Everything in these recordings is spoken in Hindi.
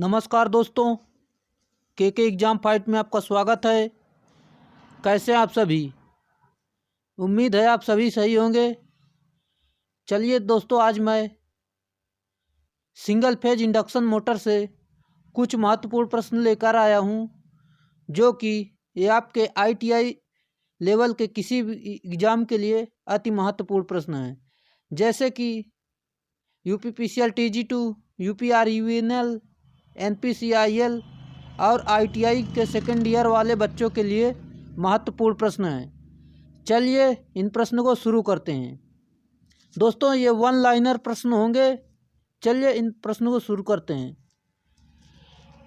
नमस्कार दोस्तों, के एग्ज़ाम फाइट में आपका स्वागत है। कैसे हैं आप सभी? उम्मीद है आप सभी सही होंगे। चलिए दोस्तों, आज मैं सिंगल फेज इंडक्शन मोटर से कुछ महत्वपूर्ण प्रश्न लेकर आया हूं, जो कि ये आपके ITI लेवल के किसी भी एग्ज़ाम के लिए अति महत्वपूर्ण प्रश्न हैं। जैसे कि UPPCL TG2, UPRUNL, NPCIL और ITI के सेकेंड ईयर वाले बच्चों के लिए महत्वपूर्ण प्रश्न हैं। चलिए इन प्रश्नों को शुरू करते हैं। दोस्तों, ये वन लाइनर प्रश्न होंगे। चलिए इन प्रश्नों को शुरू करते हैं।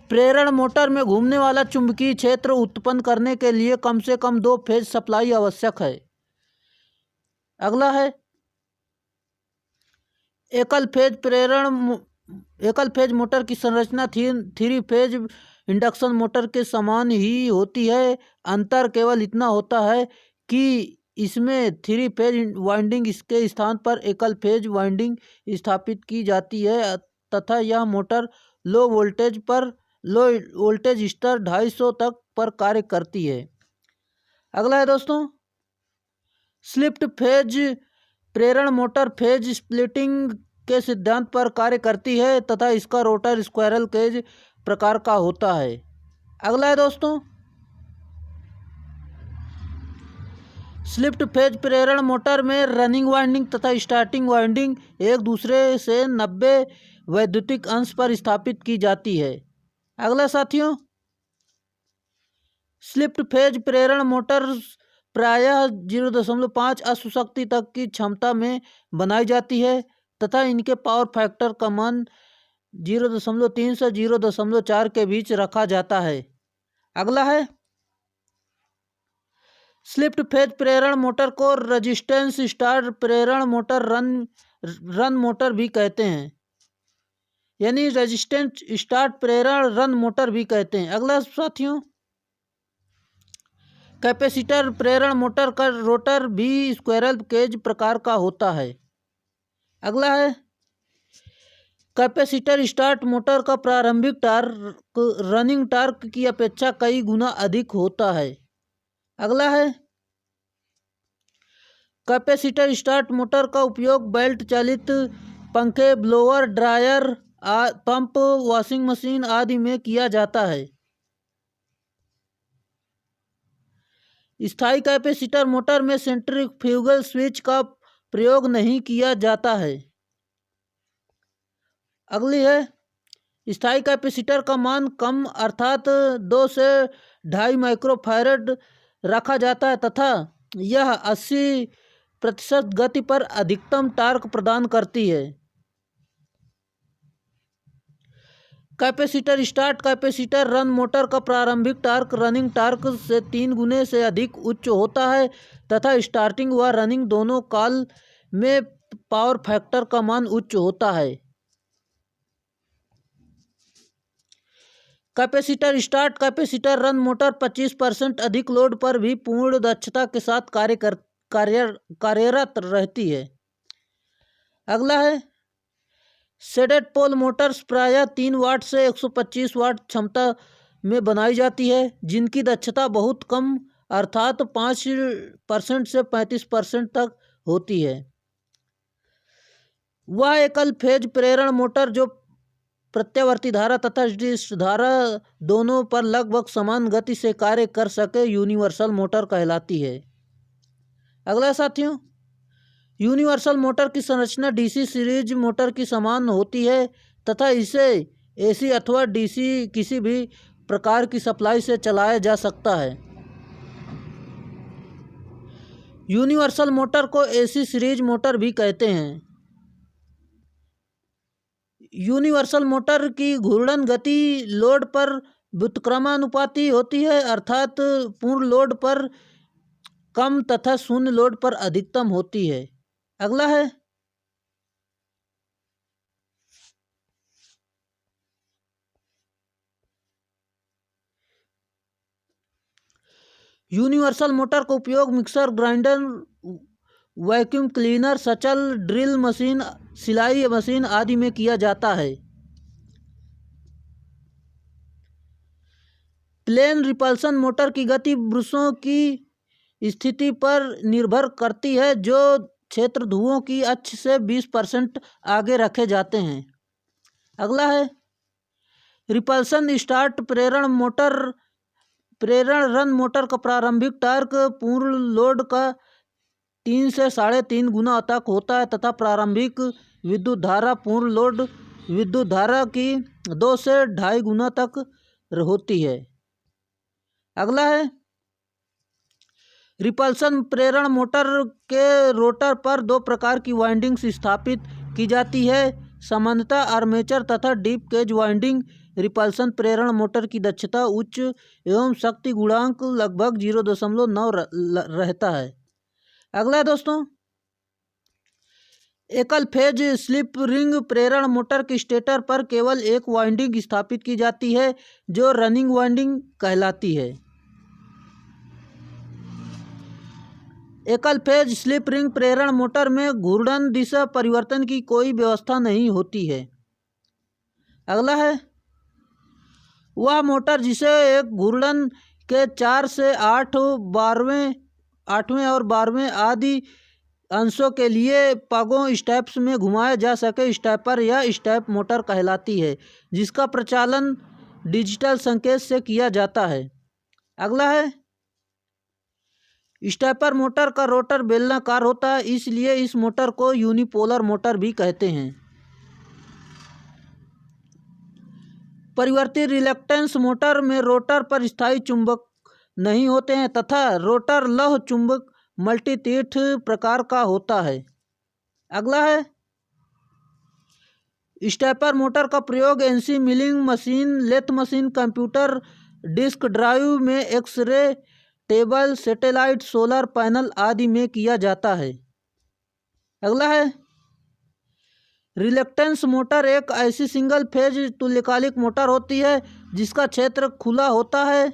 प्रेरण मोटर में घूमने वाला चुंबकीय क्षेत्र उत्पन्न करने के लिए कम से कम 2 फेज सप्लाई आवश्यक है। अगला है एकल फेज मोटर की संरचना 3 फेज इंडक्शन मोटर के समान ही होती है। अंतर केवल इतना होता है कि इसमें 3 फेज वाइंडिंग इसके स्थान पर एकल फेज वाइंडिंग स्थापित की जाती है तथा यह मोटर लो वोल्टेज स्तर 250 तक पर कार्य करती है। अगला है दोस्तों, स्लिप्ट फेज प्रेरण मोटर फेज स्प्लिटिंग के सिद्धांत पर कार्य करती है तथा इसका रोटर स्क्वायरल केज प्रकार का होता है। अगला है दोस्तों, स्लिप्ट फेज प्रेरण मोटर में रनिंग वाइंडिंग तथा स्टार्टिंग वाइंडिंग एक दूसरे से 90 वैद्युतिक अंश पर स्थापित की जाती है। अगला साथियों, स्लिप्ट फेज प्रेरण मोटर प्रायः 0.5 अश्व शक्ति तक की क्षमता में बनाई जाती है तथा इनके पावर फैक्टर का मान 0.3 से 0.4 के बीच रखा जाता है। अगला है, स्लिप्ट फेज प्रेरण मोटर को रेजिस्टेंस स्टार प्रेरण मोटर रन मोटर भी कहते हैं, यानी रेजिस्टेंस स्टार्ट प्रेरण रन मोटर भी कहते हैं। अगला साथियों, कैपेसिटर प्रेरण मोटर का रोटर भी स्क्वायरल केज प्रकार का होता है। अगला है, कैपेसिटर स्टार्ट मोटर का प्रारंभिक टार्क रनिंग टार्क की अपेक्षा कई गुना अधिक होता है। अगला है, कैपेसिटर स्टार्ट मोटर का उपयोग बेल्ट चालित पंखे, blower, dryer, pump, washing machine आदि में किया जाता है। स्थायी कैपेसिटर मोटर में सेंट्रीफ्यूगल स्विच का प्रयोग नहीं किया जाता है। अगली है, स्थायी कैपेसिटर का मान कम अर्थात 2 से 2.5 माइक्रोफैरड रखा जाता है तथा यह 80% गति पर अधिकतम टार्क प्रदान करती है। Capacitor start capacitor run motor का प्रारंभिक टार्क रनिंग टार्क से 3 गुने से अधिक उच्च होता है तथा स्टार्टिंग व रनिंग दोनों काल में पावर फैक्टर का मान उच्च होता है। Capacitor start capacitor run motor 25% अधिक लोड पर भी पूर्ण दक्षता के साथ कार्यरत रहती है। अगला है, शेडेड पोल मोटर्स प्रायः 3 वाट से 125 वाट क्षमता में बनाई जाती है, जिनकी दक्षता बहुत कम अर्थात 5% से 35% तक होती है। वह एकल फेज प्रेरण मोटर जो प्रत्यावर्ती धारा तथा धारा दोनों पर लगभग समान गति से कार्य कर सके यूनिवर्सल मोटर कहलाती है। अगला साथियों, यूनिवर्सल मोटर की संरचना DC सीरीज मोटर की समान होती है तथा इसे AC अथवा DC किसी भी प्रकार की सप्लाई से चलाया जा सकता है। यूनिवर्सल मोटर को AC सीरीज मोटर भी कहते हैं। यूनिवर्सल मोटर की घूर्णन गति लोड पर व्युत्क्रमानुपाती होती है, अर्थात पूर्ण लोड पर कम तथा शून्य लोड पर अधिकतम होती है। अगला है, यूनिवर्सल मोटर का उपयोग मिक्सर ग्राइंडर, वैक्यूम क्लीनर, सचल, ड्रिल मशीन, सिलाई मशीन आदि में किया जाता है। प्लेन रिपल्सन मोटर की गति ब्रशों की स्थिति पर निर्भर करती है, जो क्षेत्र ध्रुवों की अक्ष से 20% आगे रखे जाते हैं। अगला है रिपल्सन स्टार्ट प्रेरण रन मोटर का प्रारंभिक टार्क पूर्ण लोड का 3 से 3.5 गुना तक होता है तथा प्रारंभिक विद्युत धारा पूर्ण लोड विद्युत धारा की 2 से 2.5 गुना तक होती है। अगला है रिपल्सन प्रेरण मोटर के रोटर पर 2 प्रकार की वाइंडिंग्स स्थापित की जाती है, सामान्यतः आर्मेचर तथा डीप केज वाइंडिंग। रिपल्सन प्रेरण मोटर की दक्षता उच्च एवं शक्ति गुणांक लगभग 0.9 रहता है। अगला है दोस्तों एकल फेज स्लिप रिंग प्रेरण मोटर की स्टेटर पर केवल एक वाइंडिंग स्थापित की जाती है, जो रनिंग वाइंडिंग कहलाती है। एकल फेज स्लिप रिंग प्रेरण मोटर में घूर्णन दिशा परिवर्तन की कोई व्यवस्था नहीं होती है। अगला है वह मोटर जिसे एक घूर्णन के 4 से 8 8वें और 12वें आदि अंशों के लिए पगों स्टेप्स में घुमाया जा सके स्टेपर या स्टेप मोटर कहलाती है, जिसका प्रचालन डिजिटल संकेत से किया जाता है। अगला है स्टेपर मोटर का रोटर बेलनाकार होता है, इसलिए इस मोटर को यूनिपोलर मोटर भी कहते हैं। परिवर्ती रिलक्टेंस मोटर में रोटर पर स्थायी चुंबक नहीं होते हैं तथा रोटर लौह चुंबक मल्टीतीर्थ प्रकार का होता है। अगला है स्टेपर मोटर का प्रयोग NC milling machine, lathe machine, computer disc drive में, X ray table, satellite, solar panel आदि में किया जाता है। अगला है रिलक्टेंस मोटर एक ऐसी सिंगल फेज तुल्यकालिक मोटर होती है जिसका क्षेत्र खुला होता है।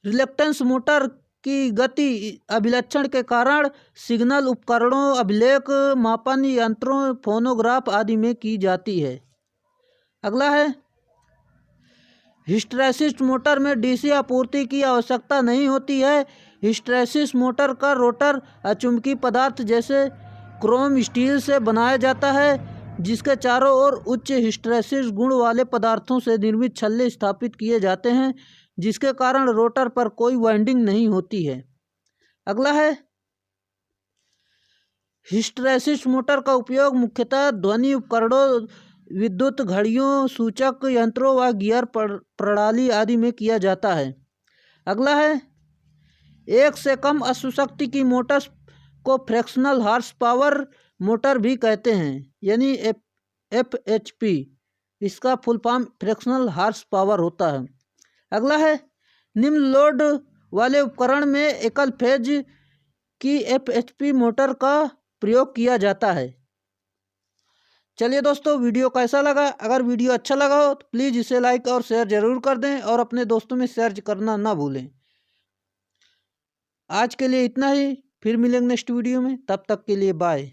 रिलक्टेंस मोटर की गति अभिलक्षण के कारण सिग्नल उपकरणों, अभिलेख मापन यंत्रों, फोनोग्राफ आदि में की जाती है। अगला है हिस्टैरिसीस मोटर में डीसी आपूर्ति की आवश्यकता नहीं होती है। हिस्टैरिसीस मोटर का रोटर अचुंबकीय पदार्थ जैसे क्रोम स्टील से बनाया जाता है, जिसके चारों ओर उच्च हिस्टैरिसीस गुण वाले पदार्थों से निर्मित छल्ले स्थापित किए जाते हैं, जिसके कारण रोटर पर कोई वाइंडिंग नहीं होती है। अगला है हिस्टैरिसीस मोटर का उपयोग मुख्यतः ध्वनि उपकरणों, विद्युत घड़ियों, सूचक यंत्रों व गियर प्रणाली आदि में किया जाता है। अगला है एक से कम अश्वशक्ति की मोटर को फ्रैक्शनल हॉर्स पावर मोटर भी कहते हैं, यानी FHP। इसका full form fractional horse power होता है। अगला है निम्न लोड वाले उपकरण में एकल फेज की FHP मोटर का प्रयोग किया जाता है। चलिए दोस्तों, वीडियो कैसा लगा? अगर वीडियो अच्छा लगा हो तो प्लीज़ इसे लाइक और शेयर ज़रूर कर दें और अपने दोस्तों में शेयर करना ना भूलें। आज के लिए इतना ही, फिर मिलेंगे नेक्स्ट वीडियो में, तब तक के लिए बाय।